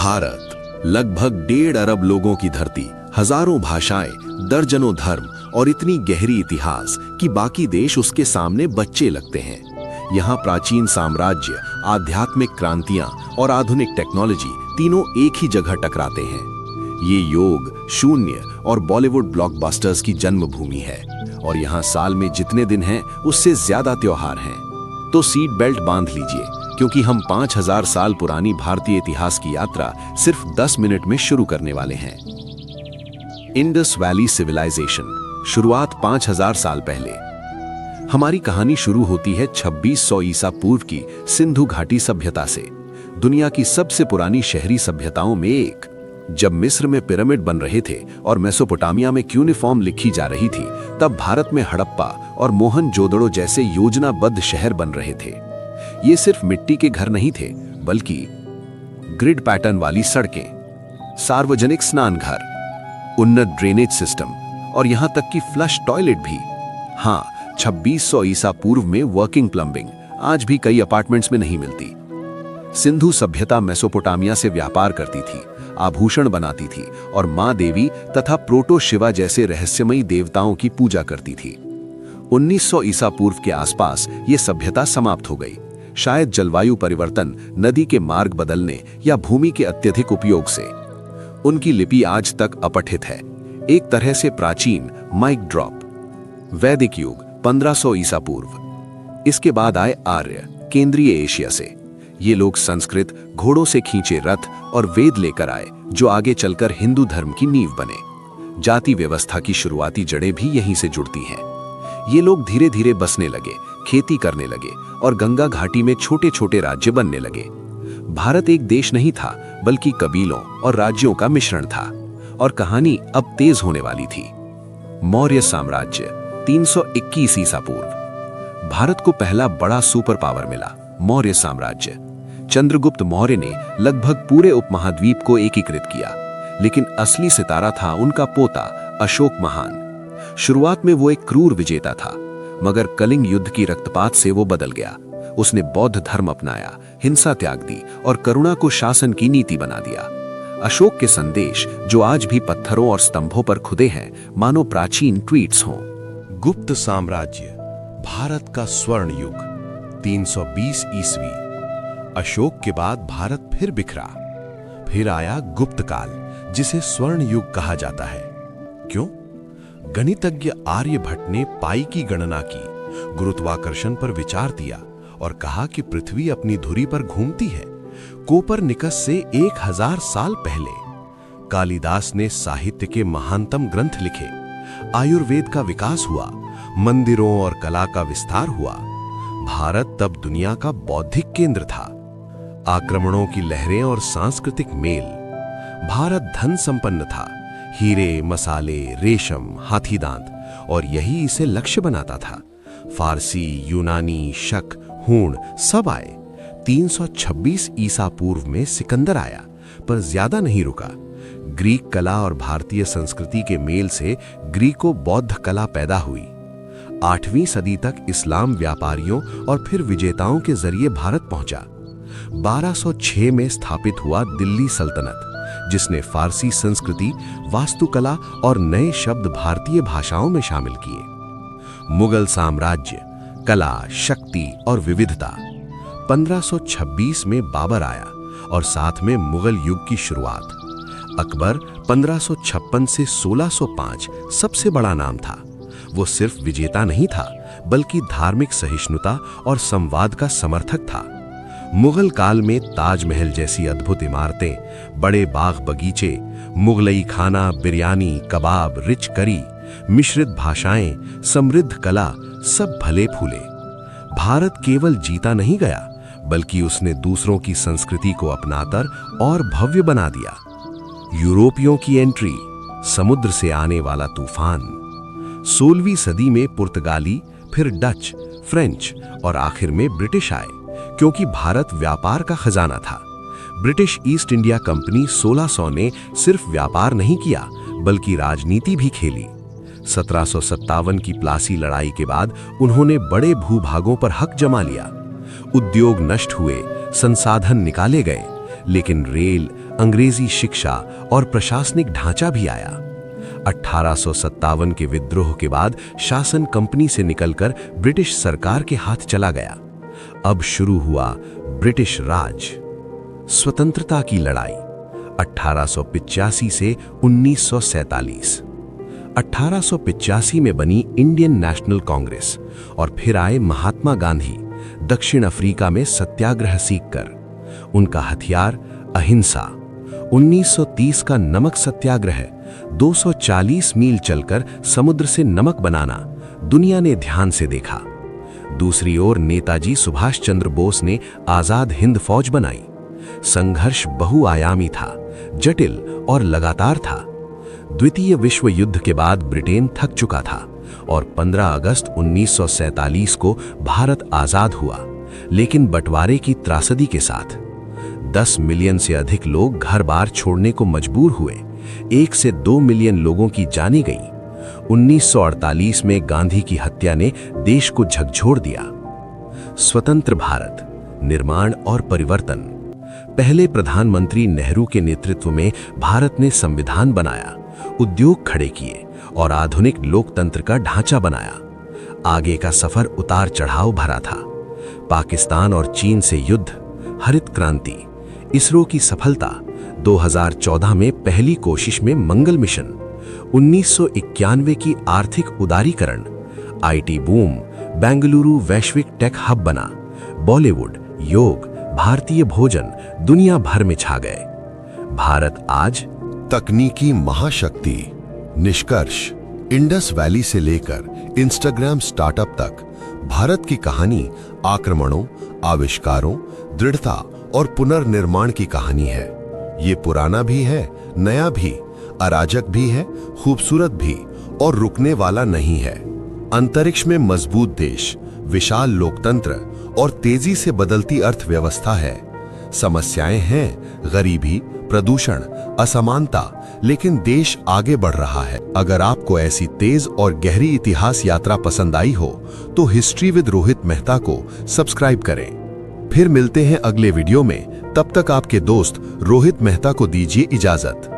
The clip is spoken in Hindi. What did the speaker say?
भारत लगभग 1.5 अरब लोगों की धरती, हजारों भाषाएं, दर्जनों धर्म और इतनी गहरी इतिहास कि बाकी देश उसके सामने बच्चे लगते हैं। यहाँ प्राचीन साम्राज्य, आध्यात्मिक क्रांतियां और आधुनिक टेक्नोलॉजी तीनों एक ही जगह टकराते हैं। ये योग, शून्य और बॉलीवुड ब्लॉकबस्टर्स की जन्मभूमि है और यहाँ साल में जितने दिन हैं उससे ज्यादा त्योहार हैं। तो सीट बेल्ट बांध लीजिए, क्योंकि हम 5000 साल पुरानी भारतीय इतिहास की यात्रा सिर्फ 10 मिनट में शुरू करने वाले हैं। इंडस वैली सिविलाइजेशन, शुरुआत 5000 साल पहले। हमारी कहानी शुरू होती है 2600 ईसा पूर्व की सिंधु घाटी सभ्यता से, दुनिया की सबसे पुरानी शहरी सभ्यताओं में एक। जब मिस्र में पिरामिड बन रहे थे और मेसोपोटामिया में क्यूनिफॉर्म लिखी जा रही थी, तब भारत में हड़प्पा और मोहनजोदड़ो जैसे योजनाबद्ध शहर बन रहे थे। ये सिर्फ मिट्टी के घर नहीं थे, बल्कि ग्रिड पैटर्न वाली सड़कें, सार्वजनिक स्नान घर, उन्नत ड्रेनेज सिस्टम और यहां तक कि फ्लश टॉयलेट भी। हाँ, 2600 ईसा पूर्व में वर्किंग प्लम्बिंग आज भी कई अपार्टमेंट्स में नहीं मिलती। सिंधु सभ्यता मेसोपोटामिया से व्यापार करती थी, आभूषण बनाती थी और मां देवी तथा प्रोटो शिवा जैसे रहस्यमयी देवताओं की पूजा करती थी। 1900 ईसा पूर्व के आसपास ये सभ्यता समाप्त हो गई, शायद जलवायु परिवर्तन, नदी के मार्ग बदलने या भूमि के अत्यधिक उपयोग से। उनकी लिपि आज तक अपठित है, एक तरह से प्राचीन माइक ड्रॉप। वैदिक युग 1500 ईसा पूर्व। इसके बाद आए आर्य, केंद्रीय एशिया से। ये लोग संस्कृत, घोड़ों से खींचे रथ और वेद लेकर आए, जो आगे चलकर हिंदू धर्म की नींव बने। जाति व्यवस्था की शुरुआती जड़ें भी यहीं से जुड़ती हैं। ये लोग धीरे धीरे बसने लगे, खेती करने लगे और गंगा घाटी में छोटे छोटे राज्य बनने लगे। भारत एक देश नहीं था, बल्कि कबीलों और राज्यों का मिश्रण था। और कहानी अब तेज होने वाली थी। मौर्य साम्राज्य 321 ईसा पूर्व। भारत को पहला बड़ा सुपर पावर मिला, मौर्य साम्राज्य। चंद्रगुप्त मौर्य ने लगभग पूरे उपमहाद्वीप को एकीकृत किया, लेकिन असली सितारा था उनका पोता अशोक महान। शुरुआत में वो एक क्रूर विजेता था, मगर कलिंग युद्ध की रक्तपात से वो बदल गया। उसने बौद्ध धर्म अपनाया, हिंसा त्याग दी और करुणा को शासन की नीति बना दिया। अशोक के संदेश, जो आज भी पत्थरों और स्तंभों पर खुदे हैं, मानो प्राचीन ट्वीट्स हों। गुप्त साम्राज्य, भारत का स्वर्ण युग 320 ईस्वी। अशोक के बाद भारत फिर बिखरा। फिर आया गुप्त काल, जिसे स्वर्ण युग कहा जाता है। क्यों? गणितज्ञ आर्यभट्ट ने पाई की गणना की, गुरुत्वाकर्षण पर विचार दिया और कहा कि पृथ्वी अपनी धुरी पर घूमती है। कोपरनिकस से 1000 साल पहले कालिदास ने साहित्य के महानतम ग्रंथ लिखे। आयुर्वेद का विकास हुआ, मंदिरों और कला का विस्तार हुआ। भारत तब दुनिया का बौद्धिक केंद्र था। आक्रमणों की लहरें और सांस्कृतिक मेल। भारत धन संपन्न था, हीरे, मसाले, रेशम, हाथीदांत, और यही इसे लक्ष्य बनाता था। फारसी, यूनानी, शक, हूण सब आए। 326 ईसा पूर्व में सिकंदर आया, पर ज्यादा नहीं रुका। ग्रीक कला और भारतीय संस्कृति के मेल से ग्रीको बौद्ध कला पैदा हुई। 8वीं सदी तक इस्लाम व्यापारियों और फिर विजेताओं के जरिए भारत पहुंचा। 1206 में स्थापित हुआ दिल्ली सल्तनत, जिसने फारसी संस्कृति, वास्तुकला और नए शब्द भारतीय भाषाओं में शामिल किए। मुगल साम्राज्य, कला, शक्ति और विविधता। 1526 में बाबर आया और साथ में मुगल युग की शुरुआत। अकबर 1556 से 1605 सबसे बड़ा नाम था। वो सिर्फ विजेता नहीं था, बल्कि धार्मिक सहिष्णुता और संवाद का समर्थक था। मुगल काल में ताजमहल जैसी अद्भुत इमारतें, बड़े बाग बगीचे, मुगलई खाना, बिरयानी, कबाब, रिच करी, मिश्रित भाषाएं, समृद्ध कला, सब भले फूले। भारत केवल जीता नहीं गया, बल्कि उसने दूसरों की संस्कृति को अपनाकर और भव्य बना दिया। यूरोपियों की एंट्री, समुद्र से आने वाला तूफान। 16वीं सदी में पुर्तगाली, फिर डच, फ्रेंच और आखिर में ब्रिटिश आए, क्योंकि भारत व्यापार का खजाना था। ब्रिटिश ईस्ट इंडिया कंपनी 1600 ने सिर्फ व्यापार नहीं किया, बल्कि राजनीति भी खेली। 1757 की प्लासी लड़ाई के बाद उन्होंने बड़े भूभागों पर हक जमा लिया। उद्योग नष्ट हुए, संसाधन निकाले गए, लेकिन रेल, अंग्रेजी शिक्षा और प्रशासनिक ढांचा भी आया। 1857 के विद्रोह के बाद शासन कंपनी से निकलकर ब्रिटिश सरकार के हाथ चला गया। अब शुरू हुआ ब्रिटिश राज। स्वतंत्रता की लड़ाई 1885 से 1947। 1885 में बनी इंडियन नेशनल कांग्रेस और फिर आए महात्मा गांधी दक्षिण अफ्रीका में सत्याग्रह सीखकर। उनका हथियार अहिंसा। 1930 का नमक सत्याग्रह, 240 मील चलकर समुद्र से नमक बनाना दुनिया ने ध्यान से देखा। दूसरी ओर नेताजी सुभाष चंद्र बोस ने आजाद हिंद फौज बनाई। संघर्ष बहुआयामी था, जटिल और लगातार था। द्वितीय विश्व युद्ध के बाद ब्रिटेन थक चुका था और 15 अगस्त 1947 को भारत आजाद हुआ, लेकिन बंटवारे की त्रासदी के साथ। 10 मिलियन से अधिक लोग घर बार छोड़ने को मजबूर हुए। 1 से 2 मिलियन लोगों की जानें गई। 1948 में गांधी की हत्या ने देश को झकझोर दिया। स्वतंत्र भारत, निर्माण और परिवर्तन। पहले प्रधानमंत्री नेहरू के नेतृत्व में भारत ने संविधान बनाया, उद्योग खड़े किए और आधुनिक लोकतंत्र का ढांचा बनाया। आगे का सफर उतार चढ़ाव भरा था। पाकिस्तान और चीन से युद्ध, हरित क्रांति, इसरो की सफलता, 2014 में पहली कोशिश में मंगल मिशन, 1991 की आर्थिक उदारीकरण, आईटी बूम, बेंगलुरु वैश्विक टेक हब बना, बॉलीवुड, योग, भारतीय भोजन दुनिया भर में छा गए। भारत आज तकनीकी महाशक्ति। निष्कर्ष, इंडस वैली से लेकर इंस्टाग्राम स्टार्टअप तक भारत की कहानी आक्रमणों, आविष्कारों, दृढ़ता और पुनर्निर्माण की कहानी है। ये पुराना भी है, नया भी, अराजक भी है, खूबसूरत भी और रुकने वाला नहीं है। अंतरिक्ष में मजबूत देश, विशाल लोकतंत्र और तेजी से बदलती अर्थव्यवस्था है। समस्याएं हैं, गरीबी, प्रदूषण, असमानता, लेकिन देश आगे बढ़ रहा है। अगर आपको ऐसी तेज और गहरी इतिहास यात्रा पसंद आई हो तो हिस्ट्री विद रोहित मेहता को सब्सक्राइब करें। फिर मिलते हैं अगले वीडियो में। तब तक आपके दोस्त रोहित मेहता को दीजिए इजाजत।